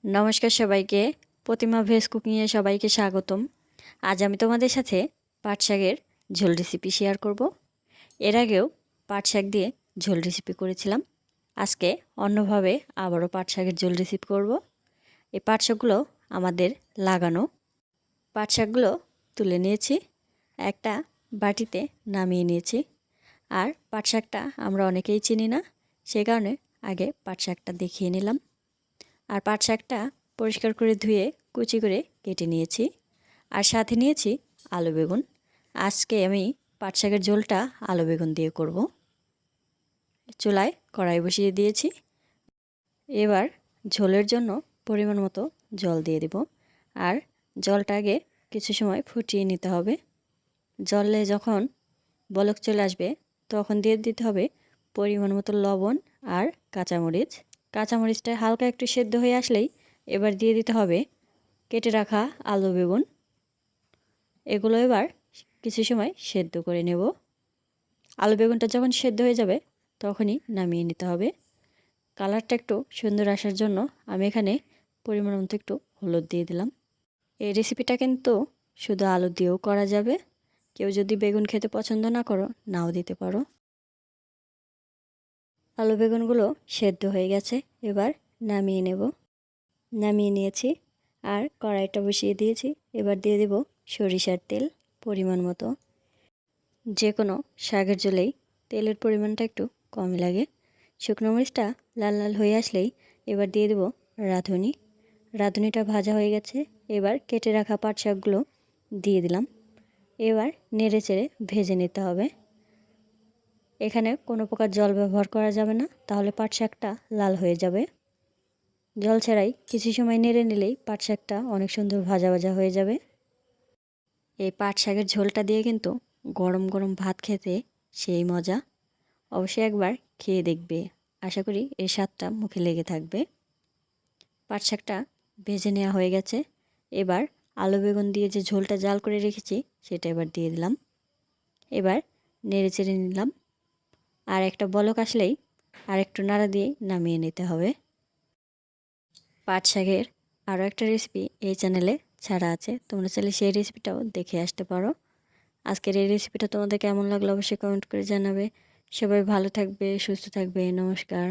নমস্কার সবাইকে। প্রতিমা ভেজ কুকিংয়ে সবাইকে স্বাগতম। আজ আমি তোমাদের সাথে পাট শাকের ঝোল রেসিপি শেয়ার করব। এর আগেও পাট শাক দিয়ে ঝোল রেসিপি করেছিলাম। আজকে অন্যভাবে আবারও পাট শাকের ঝোল রেসিপি করব। এই পাট শাকগুলো আমাদের লাগানো। পাট শাকগুলো তুলে নিয়েছি, একটা বাটিতে নামিয়ে নিয়েছি। আর পাট শাকটা আমরা অনেকেই চিনি না, সেই কারণে আগে পাট শাকটা দেখিয়ে নিলাম। আর পাট শাকটা পরিষ্কার করে ধুয়ে কুচি করে কেটে নিয়েছি। আর সাথে নিয়েছি আলু বেগুন। আজকে আমি পাট শাকের ঝোলটা আলু বেগুন দিয়ে করব। চুলায় কড়াই বসিয়ে দিয়েছি। এবার ঝোলের জন্য পরিমাণ মতো জল দিয়ে দেব। আর জলটা আগে কিছু সময় ফুটিয়ে নিতে হবে। জলে যখন বলক চলে আসবে তখন দিয়ে দিতে হবে পরিমাণ মতো লবণ আর কাঁচামরিচ। কাঁচামরিচটা হালকা একটু সেদ্ধ হয়ে আসলেই এবার দিয়ে দিতে হবে কেটে রাখা আলু বেগুন। এগুলো এবার কিছু সময় সেদ্ধ করে নেব। আলু বেগুনটা যখন সেদ্ধ হয়ে যাবে তখনই নামিয়ে নিতে হবে। কালারটা একটু সুন্দর আসার জন্য আমি এখানে পরিমাণ মতো একটু হলুদ দিয়ে দিলাম। এই রেসিপিটা কিন্তু শুধু আলু দিয়েও করা যাবে। কেউ যদি বেগুন খেতে পছন্দ না করো, নাও দিতে পারো। আলু বেগুনগুলো সেদ্ধ হয়ে গেছে, এবার নামিয়ে নেব। নামিয়ে নিয়েছি আর কড়াইটা বসিয়ে দিয়েছি। এবার দিয়ে দেব সরিষার তেল পরিমাণ মতো। যে কোনো শাকের ঝোলেই তেলের পরিমাণটা একটু কম লাগে। শুকনো মরিচটা লাল লাল হয়ে আসলেই এবার দিয়ে দেব রাঁধুনি। রাঁধুনিটা ভাজা হয়ে গেছে, এবার কেটে রাখা পাট শাকগুলো দিয়ে দিলাম। এবার নেড়ে চেড়ে ভেজে নিতে হবে। এখানে কোনো প্রকার জল ব্যবহার করা যাবে না, তাহলে পাট শাকটা লাল হয়ে যাবে। জল ছাড়াই কিছু সময় নেড়ে নিলেই পাট শাকটা অনেক সুন্দর ভাজা ভাজা হয়ে যাবে। এই পাট শাকের ঝোলটা দিয়ে কিন্তু গরম গরম ভাত খেতে সেই মজা। অবশ্যই একবার খেয়ে দেখবে, আশা করি এর স্বাদটা মুখে লেগে থাকবে। পাট শাকটা ভেজে নেওয়া হয়ে গেছে। এবার আলু বেগুন দিয়ে যে ঝোলটা জাল করে রেখেছি সেটা এবার দিয়ে দিলাম। এবার নেড়ে চেড়ে নিলাম। আর একটা বলক আসলেই আর একটু নাড়া দিয়ে নামিয়ে নিতে হবে। পাট শাকের আরও একটা রেসিপি এই চ্যানেলে ছাড়া আছে, তোমরা চাইলে সেই রেসিপিটাও দেখে আসতে পারো। আজকের এই রেসিপিটা তোমাদের কেমন লাগলো অবশ্যই কমেন্ট করে জানাবে। সবাই ভালো থাকবে, সুস্থ থাকবে। নমস্কার।